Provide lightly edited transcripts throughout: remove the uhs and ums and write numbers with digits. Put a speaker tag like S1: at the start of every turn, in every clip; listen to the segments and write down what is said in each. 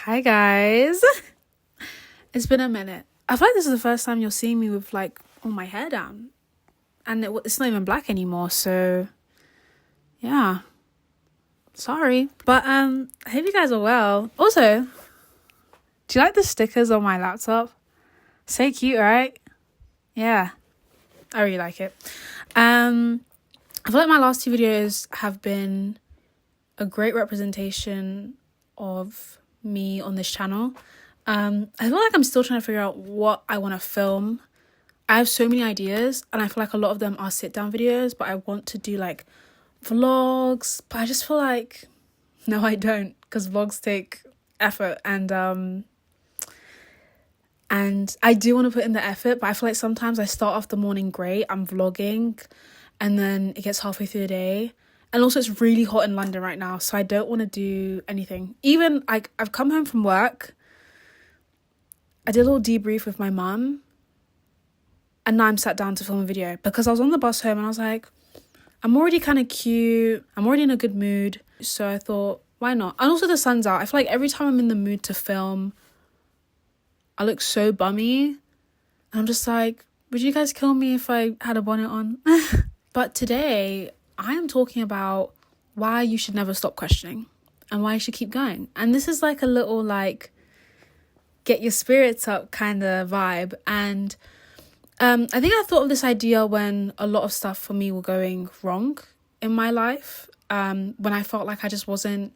S1: Hi guys. It's been a minute. I feel like this is the first time you're seeing me with like all my hair down. And it's not even black anymore, so yeah. Sorry. But I hope you guys are well. Also, do you like the stickers on my laptop? So cute, right? Yeah. I really like it. I feel like my last two videos have been a great representation of me on this channel. I feel like I'm still trying to figure out what I want to film. I have so many ideas and I feel like a lot of them are sit down videos, but I want to do like vlogs, but I just feel like no, I don't, because vlogs take effort and I do want to put in the effort, but I feel like sometimes I start off the morning great, I'm vlogging, and then it gets halfway through the day. And also it's really hot in London right now, so I don't want to do anything. Even I've come home from work, I did a little debrief with my mum, and now I'm sat down to film a video because I was on the bus home and I was like, I'm already kind of cute, I'm already in a good mood, so I thought, why not? And also the sun's out. I feel like every time I'm in the mood to film, I look so bummy, and I'm just like, would you guys kill me if I had a bonnet on? But today I am talking about why you should never stop questioning and why you should keep going. And this is like a little like get your spirits up kind of vibe. And I think I thought of this idea when a lot of stuff for me were going wrong in my life. When I felt like it just wasn't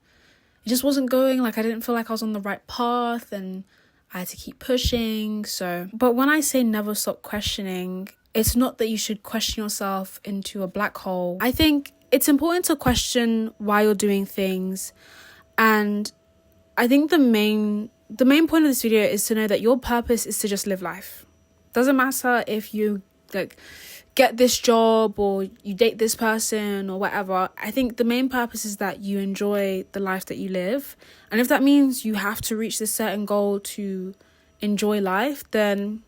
S1: going, like I didn't feel like I was on the right path and I had to keep pushing. But when I say never stop questioning, it's not that you should question yourself into a black hole. I think it's important to question why you're doing things. And I think the main point of this video is to know that your purpose is to just live life. Doesn't matter if you like get this job or you date this person or whatever. I think the main purpose is that you enjoy the life that you live. And if that means you have to reach this certain goal to enjoy life, then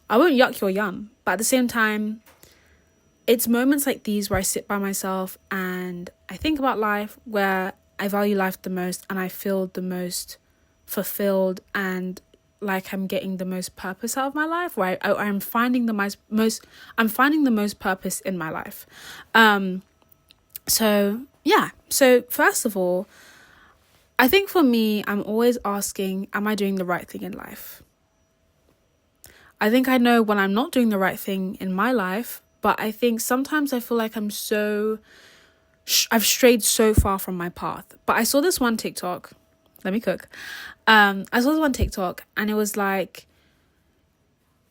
S1: I won't yuck your yum. But at the same time, it's moments like these where I sit by myself and I think about life, where I value life the most and I feel the most fulfilled and like I'm getting the most purpose out of my life, where I'm finding the most purpose in my life. So first of all, I think for me, I'm always asking, am I doing the right thing in life? I think I know when I'm not doing the right thing in my life, but I think sometimes I feel like I've strayed so far from my path. But I saw this one TikTok. Let me cook. I saw this one TikTok and it was like,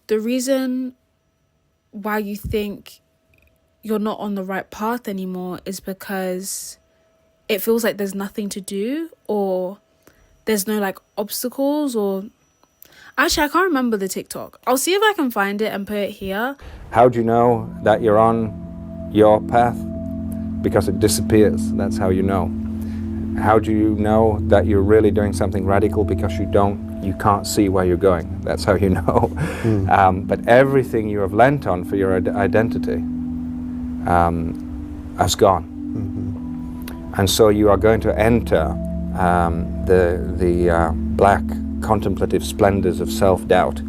S1: the reason why you think you're not on the right path anymore is because it feels like there's nothing to do, or there's no like obstacles, or actually I can't remember the TikTok. I'll see if I can find it and put it here.
S2: How do you know that you're on your path? Because it disappears. That's how you know. How do you know that you're really doing something radical? Because you can't see where you're going. That's how you know. But everything you have lent on for your identity has gone. Mm-hmm. And so you are going to enter the black contemplative splendors of self-doubt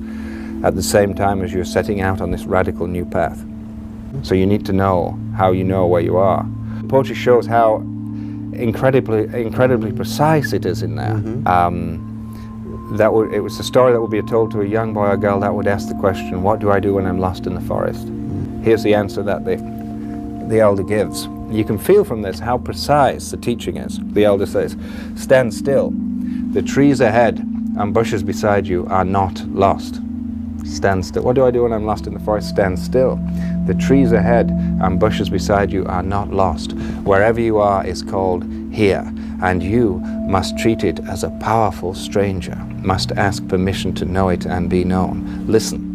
S2: at the same time as you're setting out on this radical new path. So you need to know how you know where you are. Poetry shows how incredibly precise it is in there. Mm-hmm. It was a story that would be told to a young boy or girl that would ask the question, what do I do when I'm lost in the forest? Mm-hmm. Here's the answer that the elder gives. You can feel from this how precise the teaching is. The elder says, stand still. The trees ahead and bushes beside you are not lost. Stand still. What do I do when I'm lost in the forest? Stand still. The trees ahead and bushes beside you are not lost. Wherever you are is called here, and you must treat it as a powerful stranger, must ask permission to know it and be known. Listen,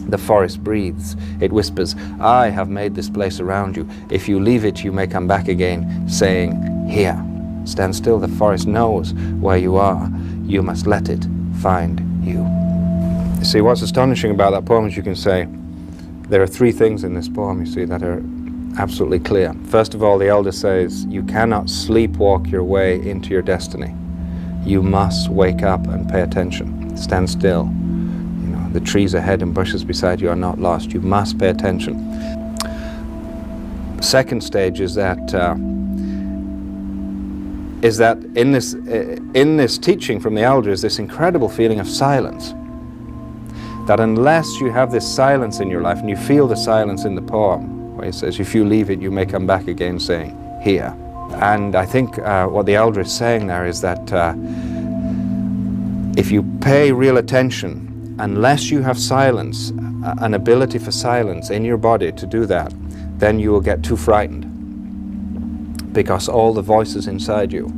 S2: the forest breathes. It whispers, I have made this place around you. If you leave it, you may come back again, saying, here. Stand still. The forest knows where you are. You must let it find you. You see, what's astonishing about that poem is you can say, there are three things in this poem, you see, that are absolutely clear. First of all, the elder says, you cannot sleepwalk your way into your destiny. you must wake up and pay attention. Stand still. The trees ahead and bushes beside you are not lost. You must pay attention. Second stage is that in this teaching from the elder is this incredible feeling of silence. That unless you have this silence in your life, and you feel the silence in the poem, where he says, if you leave it, you may come back again saying, here. And I think what the elder is saying there is that if you pay real attention, unless you have silence, an ability for silence in your body to do that, then you will get too frightened, because all the voices inside you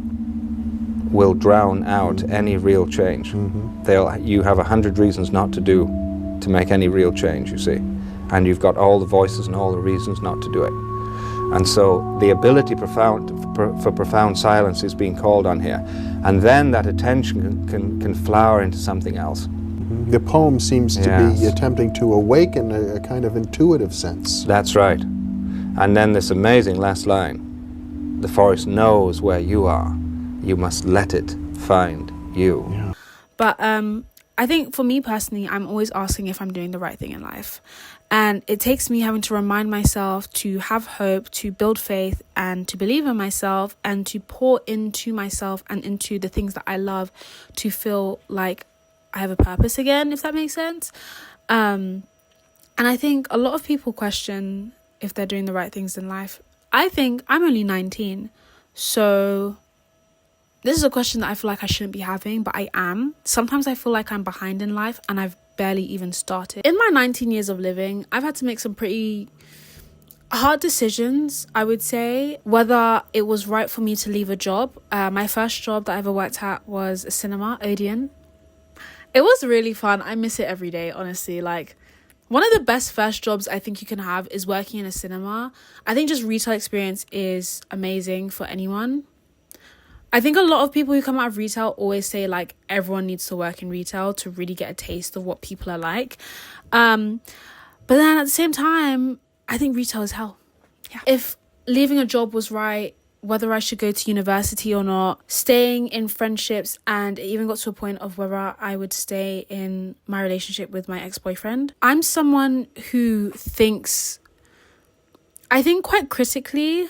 S2: will drown out any real change. You have 100 reasons not to make any real change, you see, and you've got all the voices and all the reasons not to do it. And so the ability for profound silence is being called on here, and then that attention can flower into something else.
S3: The poem seems to be attempting to awaken a kind of intuitive sense.
S2: That's right. And then this amazing last line, the forest knows where you are. You must let it find you.
S3: Yeah.
S1: But I think for me personally, I'm always asking if I'm doing the right thing in life. And it takes me having to remind myself to have hope, to build faith, and to believe in myself, and to pour into myself and into the things that I love to feel like I have a purpose again, if that makes sense. And I think a lot of people question if they're doing the right things in life. I think I'm only 19, so this is a question that I feel like I shouldn't be having, but I am. Sometimes I feel like I'm behind in life and I've barely even started. In my 19 years of living, I've had to make some pretty hard decisions, I would say, whether it was right for me to leave a job. My first job that I ever worked at was a cinema, Odeon. It was really fun. I miss it every day, honestly. Like, one of the best first jobs I think you can have is working in a cinema. I think just retail experience is amazing for anyone. I think a lot of people who come out of retail always say, like, everyone needs to work in retail to really get a taste of what people are like. But then at the same time, I think retail is hell. Yeah. If leaving a job was right, whether I should go to university or not, staying in friendships, and it even got to a point of whether I would stay in my relationship with my ex-boyfriend. I'm someone who thinks, I think quite critically,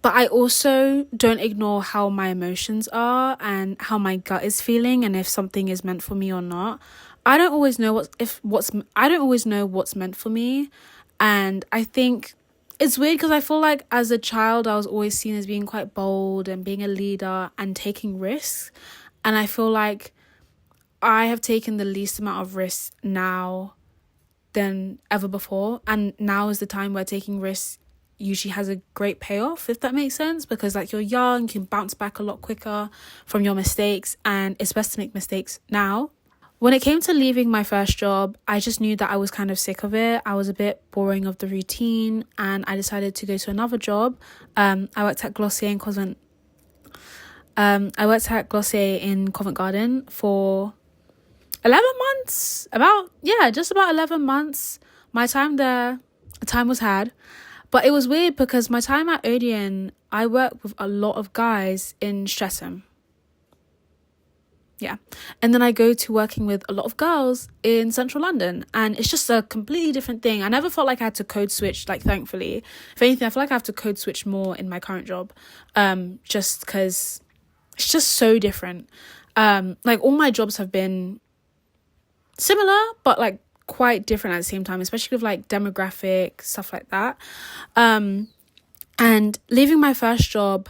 S1: but I also don't ignore how my emotions are and how my gut is feeling and if something is meant for me or not. I don't always know what's meant for me, and I think it's weird because I feel like as a child, I was always seen as being quite bold and being a leader and taking risks. And I feel like I have taken the least amount of risks now than ever before. And now is the time where taking risks usually has a great payoff, if that makes sense. Because like you're young, you can bounce back a lot quicker from your mistakes. And it's best to make mistakes now. When it came to leaving my first job, I just knew that I was kind of sick of it. I was a bit boring of the routine, and I decided to go to another job. I worked at Glossier in Covent. Covent Garden for 11 months. Just about 11 months. My time there, time was had. But it was weird because my time at Odeon, I worked with a lot of guys in Streatham. Yeah. And then I go to working with a lot of girls in central London, and it's just a completely different thing. I never felt like I had to code switch, like, thankfully. If anything, I feel like I have to code switch more in my current job, just because it's just so different. Like, all my jobs have been similar, but like quite different at the same time, especially with like demographic stuff like that. And leaving my first job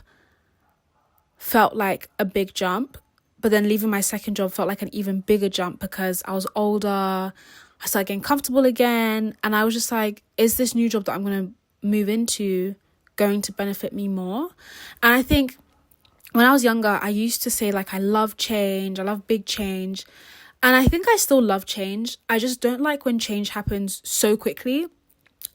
S1: felt like a big jump. But then leaving my second job felt like an even bigger jump because I was older. I started getting comfortable again. And I was just like, is this new job that I'm going to move into going to benefit me more? And I think when I was younger, I used to say, like, I love change. I love big change. And I think I still love change. I just don't like when change happens so quickly.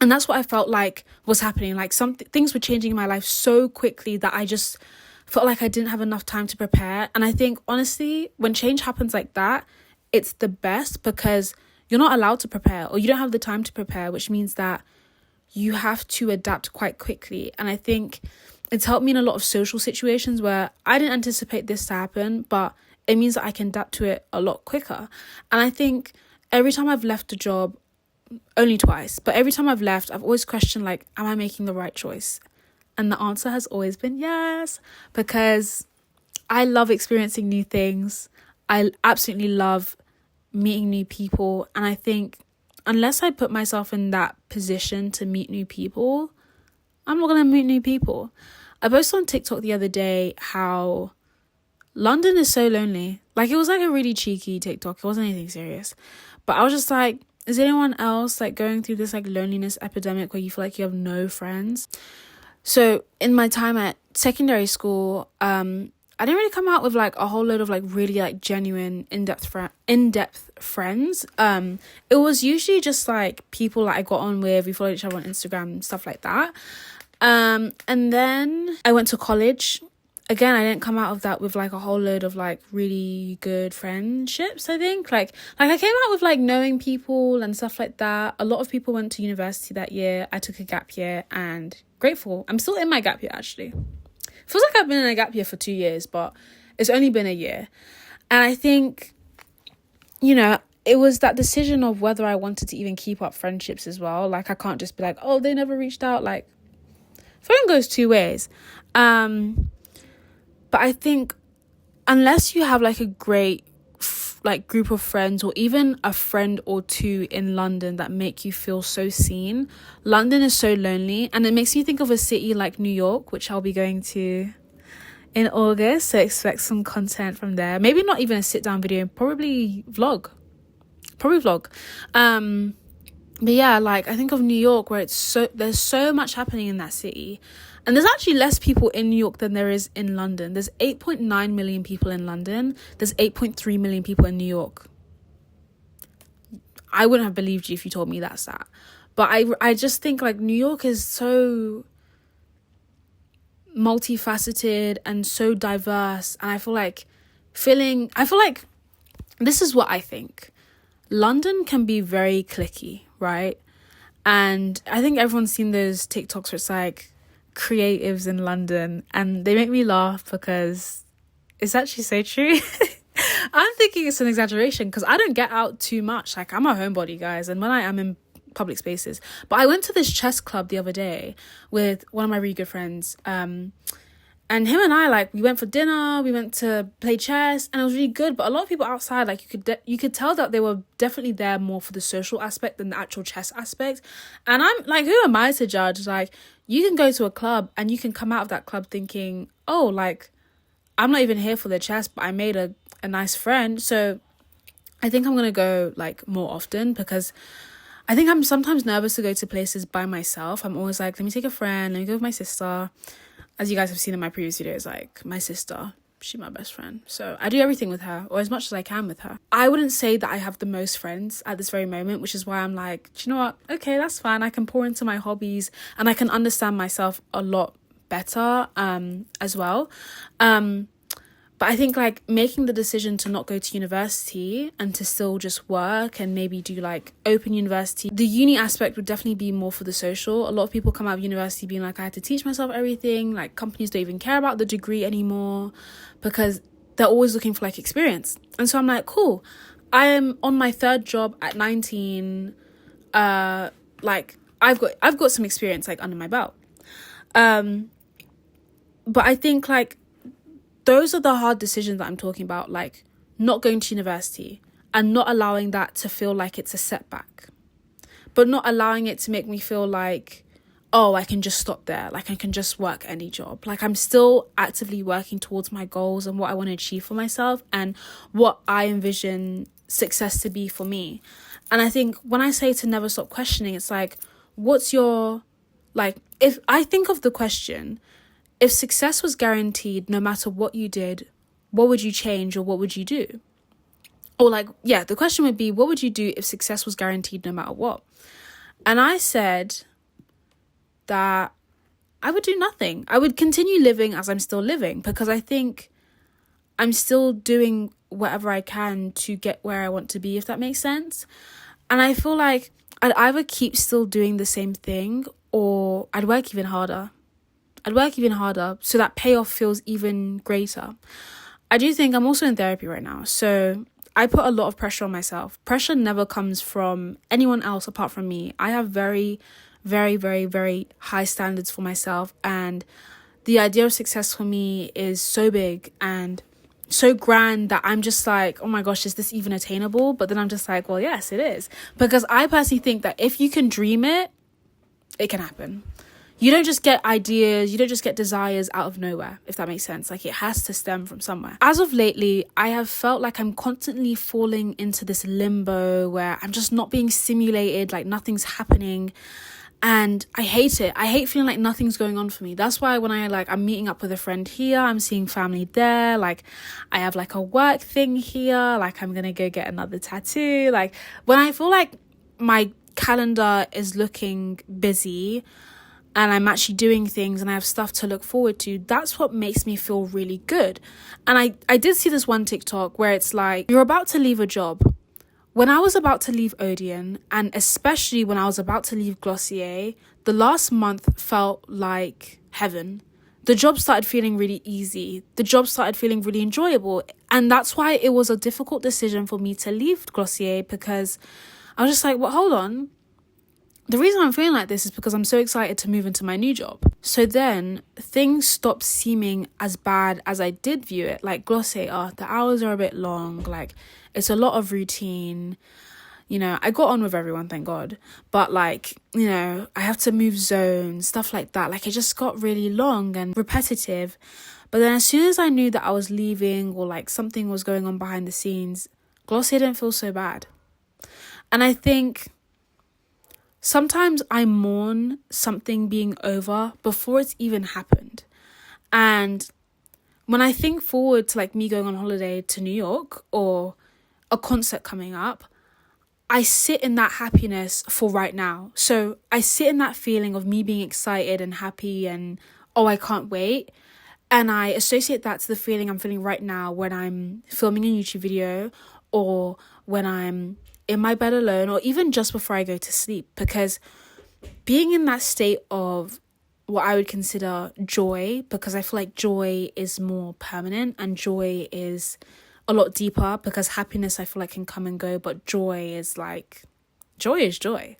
S1: And that's what I felt like was happening. Like, things were changing in my life so quickly that I just felt like I didn't have enough time to prepare. And I think, honestly, when change happens like that, it's the best because you're not allowed to prepare, or you don't have the time to prepare, which means that you have to adapt quite quickly. And I think it's helped me in a lot of social situations where I didn't anticipate this to happen, but it means that I can adapt to it a lot quicker. And I think every time I've left a job, only twice, but every time I've left, I've always questioned, like, am I making the right choice? And the answer has always been yes, because I love experiencing new things. I absolutely love meeting new people. And I think unless I put myself in that position to meet new people, I'm not going to meet new people. I posted on TikTok the other day how London is so lonely. Like, it was like a really cheeky TikTok. It wasn't anything serious. But I was just like, is anyone else like going through this like loneliness epidemic where you feel like you have no friends? So in my time at secondary school, I didn't really come out with like a whole load of like really like genuine in-depth friends. It was usually just like people that I got on with. We followed each other on Instagram, stuff like that. And then I went to college. Again, I didn't come out of that with like a whole load of like really good friendships. I think like I came out with like knowing people and stuff like that. A lot of people went to university that year. I took a gap year, and grateful. I'm still in my gap year, actually. Feels like I've been in a gap year for 2 years, but it's only been a year. And I think, you know, it was that decision of whether I wanted to even keep up friendships as well. Like, I can't just be like, oh, they never reached out. Like, phone goes two ways. But I think unless you have like a great like group of friends, or even a friend or two in London that make you feel so seen, London is so lonely. And it makes me think of a city like New York, which I'll be going to in August. So expect some content from there. Maybe not even a sit down video, probably vlog. But yeah, like I think of New York, where there's so much happening in that city. And there's actually less people in New York than there is in London. There's 8.9 million people in London. There's 8.3 million people in New York. I wouldn't have believed you if you told me that stat. But I just think like New York is so multifaceted and so diverse. And I feel like this is what I think. London can be very cliquey, right? And I think everyone's seen those TikToks where it's like creatives in London, and they make me laugh because it's actually so true. I'm thinking it's an exaggeration because I don't get out too much. Like, I'm a homebody, guys, and when I am in public spaces. But I went to this chess club the other day with one of my really good friends, and him and I, like, we went for dinner, we went to play chess, and it was really good. But a lot of people outside, like, you could tell that they were definitely there more for the social aspect than the actual chess aspect. And I'm like, who am I to judge? Like, you can go to a club and you can come out of that club thinking, oh, like, I'm not even here for the chess, but I made a nice friend. So I think I'm going to go, like, more often, because I think I'm sometimes nervous to go to places by myself. I'm always like, let me take a friend, let me go with my sister. As you guys have seen in my previous videos, like, my sister, she's my best friend. So I do everything with her, or as much as I can with her. I wouldn't say that I have the most friends at this very moment, which is why I'm like, do you know what? Okay, that's fine. I can pour into my hobbies and I can understand myself a lot better as well. But I think, like, making the decision to not go to university and to still just work and maybe do, like, open university, the uni aspect would definitely be more for the social. A lot of people come out of university being like, I had to teach myself everything. Like, companies don't even care about the degree anymore because they're always looking for, like, experience. And so I'm like, cool. I am on my third job at 19. Like, I've got some experience, like, under my belt. But I think, like, those are the hard decisions that I'm talking about, like not going to university and not allowing that to feel like it's a setback, but not allowing it to make me feel like, oh, I can just stop there. Like, I can just work any job. Like, I'm still actively working towards my goals and what I want to achieve for myself and what I envision success to be for me. And I think when I say to never stop questioning, it's like, what's your, like, if I think of the question, if success was guaranteed no matter what you did, what would you change or what would you do? Or, like, yeah, the question would be, what would you do if success was guaranteed no matter what? And I said that I would do nothing. I would continue living as I'm still living, because I think I'm still doing whatever I can to get where I want to be, if that makes sense. And I feel like I'd either keep still doing the same thing or I'd work even harder. I'd work even harder so that payoff feels even greater. I do think I'm also in therapy right now, so I put a lot of pressure on myself. Pressure never comes from anyone else apart from me. I have very, very, very, very high standards for myself, and the idea of success for me is so big and so grand that I'm just like, oh my gosh, is this even attainable? But then I'm just like, well, yes, it is. Because I personally think that if you can dream it, it can happen. You don't just get ideas, you don't just get desires out of nowhere, if that makes sense. Like, it has to stem from somewhere. As of lately, I have felt like I'm constantly falling into this limbo where I'm just not being stimulated, like nothing's happening. And I hate it. I hate feeling like nothing's going on for me. That's why when I'm meeting up with a friend here, I'm seeing family there, like I have like a work thing here, like I'm gonna go get another tattoo. Like, when I feel like my calendar is looking busy and I'm actually doing things and I have stuff to look forward to, that's what makes me feel really good. And I did see this one TikTok where it's like, you're about to leave a job. When I was about to leave Odeon, and especially when I was about to leave Glossier, the last month felt like heaven. The job started feeling really easy. The job started feeling really enjoyable. And that's why it was a difficult decision for me to leave Glossier, because I was just like, well, hold on. The reason I'm feeling like this is because I'm so excited to move into my new job. So then things stopped seeming as bad as I did view it. Like Glossier, the hours are a bit long. Like, it's a lot of routine. You know, I got on with everyone, thank God. But like, you know, I have to move zones, stuff like that. Like, it just got really long and repetitive. But then as soon as I knew that I was leaving or like something was going on behind the scenes, Glossier didn't feel so bad. And I think sometimes I mourn something being over before it's even happened. And when I think forward to like me going on holiday to New York or a concert coming up, I sit in that happiness for right now. So I sit in that feeling of me being excited and happy and, oh, I can't wait. And I associate that to the feeling I'm feeling right now when I'm filming a YouTube video or when I'm in my bed alone or even just before I go to sleep. Because being in that state of what I would consider joy, because I feel like joy is more permanent and joy is a lot deeper, because happiness I feel like can come and go, but joy is joy.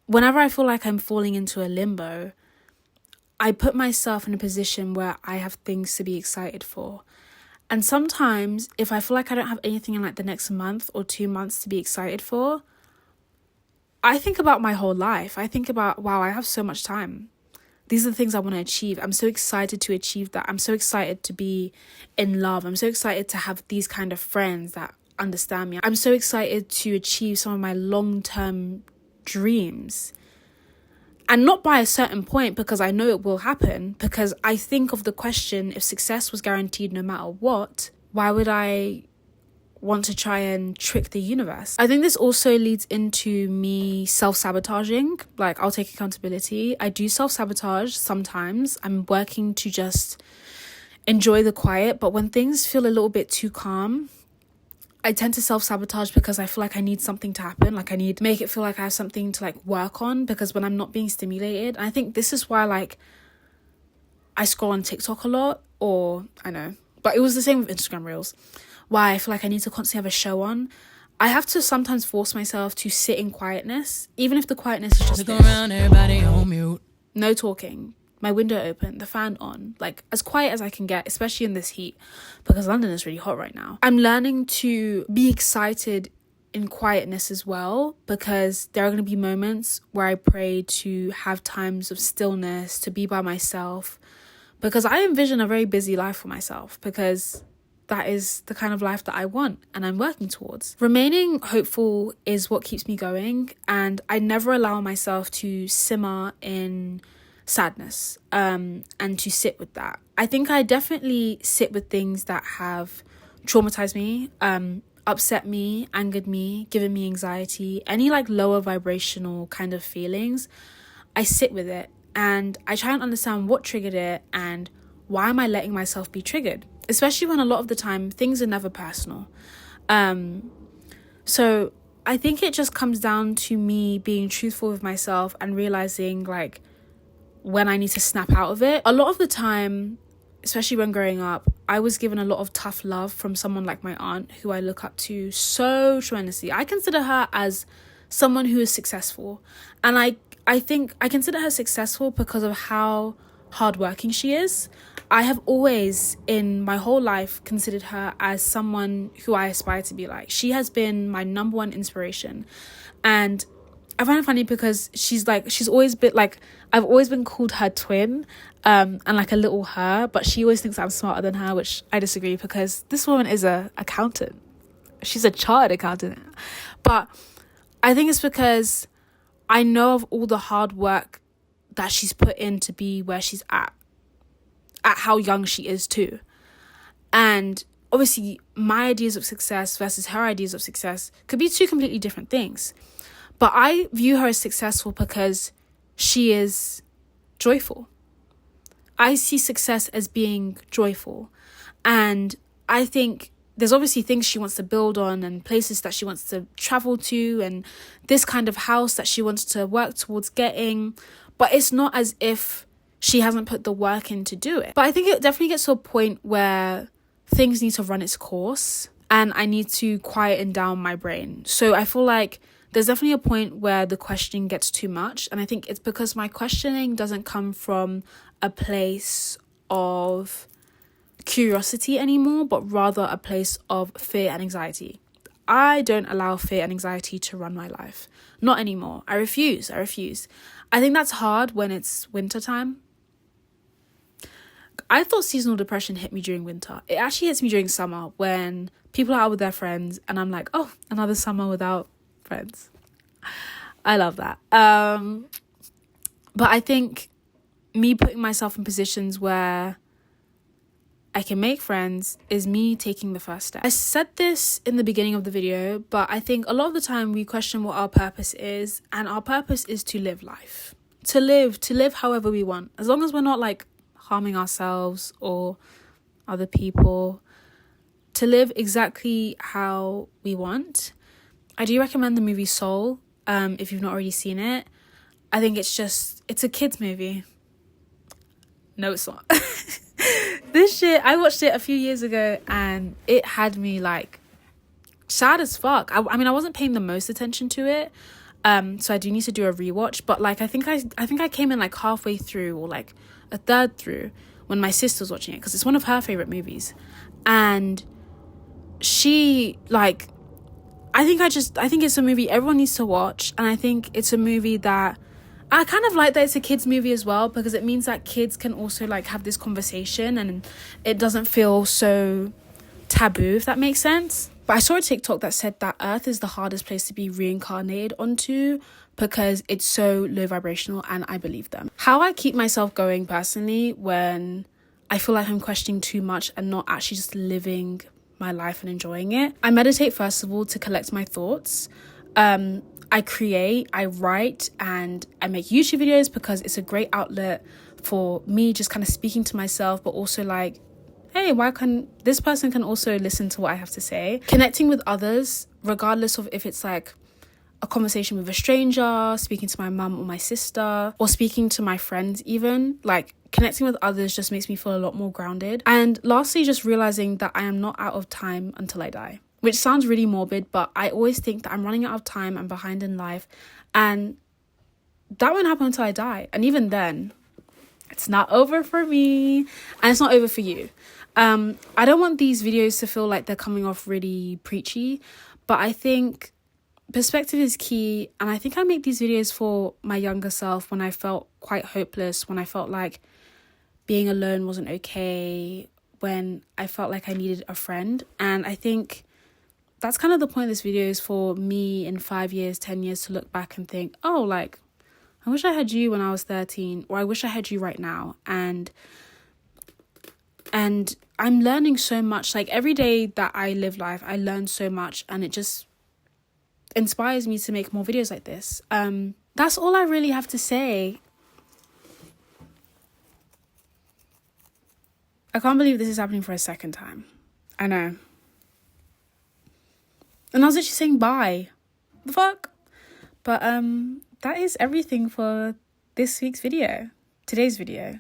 S1: Whenever I feel like I'm falling into a limbo, I put myself in a position where I have things to be excited for. And sometimes if I feel like I don't have anything in like the next month or 2 months to be excited for, I think about my whole life. I think about, wow, I have so much time. These are the things I want to achieve. I'm so excited to achieve that. I'm so excited to be in love. I'm so excited to have these kind of friends that understand me. I'm so excited to achieve some of my long-term dreams. And not by a certain point, because I know it will happen. Because I think of the question, if success was guaranteed no matter what, why would I want to try and trick the universe? I think this also leads into me self-sabotaging. Like, I'll take accountability. I do self-sabotage sometimes. I'm working to just enjoy the quiet, but when things feel a little bit too calm, I tend to self-sabotage because I feel like I need something to happen. Like, I need to make it feel like I have something to like work on, because when I'm not being stimulated, I think this is why like I scroll on TikTok a lot, or I know, but it was the same with Instagram Reels. Why I feel like I need to constantly have a show on. I have to sometimes force myself to sit in quietness, even if the quietness is just
S4: around, everybody on mute.
S1: No talking, my window open, the fan on, like as quiet as I can get, especially in this heat, because London is really hot right now. I'm learning to be excited in quietness as well, because there are going to be moments where I pray to have times of stillness, to be by myself, because I envision a very busy life for myself, because that is the kind of life that I want and I'm working towards. Remaining hopeful is what keeps me going, and I never allow myself to simmer in sadness and to sit with that. I think I definitely sit with things that have traumatized me, upset me, angered me, given me anxiety, any like lower vibrational kind of feelings. I sit with it and I try and understand what triggered it and why am I letting myself be triggered, especially when a lot of the time things are never personal. So I think it just comes down to me being truthful with myself and realizing like when I need to snap out of it. A lot of the time, especially when growing up, I was given a lot of tough love from someone like my aunt, who I look up to so tremendously. I consider her as someone who is successful. And I think I consider her successful because of how hardworking she is. I have always, in my whole life, considered her as someone who I aspire to be like. She has been my number one inspiration. And I find it funny because she's always been like, I've always been called her twin, and like a little her, but she always thinks I'm smarter than her, which I disagree, because this woman is a accountant. She's a chartered accountant. But I think it's because I know of all the hard work that she's put in to be where she's at how young she is too. And obviously my ideas of success versus her ideas of success could be two completely different things. But I view her as successful because she is joyful. I see success as being joyful. And I think there's obviously things she wants to build on and places that she wants to travel to and this kind of house that she wants to work towards getting. But it's not as if she hasn't put the work in to do it. But I think it definitely gets to a point where things need to run its course and I need to quieten down my brain. So I feel like there's definitely a point where the questioning gets too much. And I think it's because my questioning doesn't come from a place of curiosity anymore, but rather a place of fear and anxiety. I don't allow fear and anxiety to run my life. Not anymore. I refuse. I think that's hard when it's winter time. I thought seasonal depression hit me during winter. It actually hits me during summer when people are out with their friends and I'm like, oh, another summer without friends. I love that. But I think me putting myself in positions where I can make friends is me taking the first step. I said this in the beginning of the video, but I think a lot of the time we question what our purpose is, and our purpose is to live life. To live however we want. As long as we're not like harming ourselves or other people. To live exactly how we want. I do recommend the movie Soul, if you've not already seen it. I think it's a kid's movie. No, it's not. This shit, I watched it a few years ago and it had me like sad as fuck. I mean, I wasn't paying the most attention to it. So I do need to do a rewatch. But like, I think I came in like halfway through or like a third through when my sister was watching it because it's one of her favorite movies. And she like, I think it's a movie everyone needs to watch. And I think it's a movie that I kind of like that it's a kids movie as well, because it means that kids can also like have this conversation and it doesn't feel so taboo, if that makes sense. But I saw a TikTok that said that Earth is the hardest place to be reincarnated onto because it's so low vibrational, and I believe them. How I keep myself going personally when I feel like I'm questioning too much and not actually just living my life and enjoying it. I meditate first of all to collect my thoughts. I create, I write, and I make YouTube videos because it's a great outlet for me just kind of speaking to myself, but also like, hey, this person can also listen to what I have to say. Connecting with others, regardless of if it's like a conversation with a stranger, speaking to my mum or my sister, or speaking to my friends even, like connecting with others just makes me feel a lot more grounded. And lastly, just realizing that I am not out of time until I die. Which sounds really morbid, but I always think that I'm running out of time, I'm behind in life, and that won't happen until I die. And even then, it's not over for me, and it's not over for you. I don't want these videos to feel like they're coming off really preachy, but I think perspective is key, and I think I make these videos for my younger self when I felt quite hopeless, when I felt like being alone wasn't okay, when I felt like I needed a friend. And I think that's kind of the point of this video, is for me in 5 years, 10 years to look back and think, oh, like, I wish I had you when I was 13, or I wish I had you right now. And I'm learning so much. Like every day that I live life, I learn so much, and it just inspires me to make more videos like this. That's all I really have to say. I can't believe this is happening for a second time. I know. And I was actually saying bye. The fuck? But that is everything for this week's video. today's video.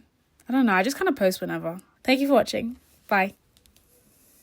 S1: I don't know, I just kind of post whenever. Thank you for watching. Bye.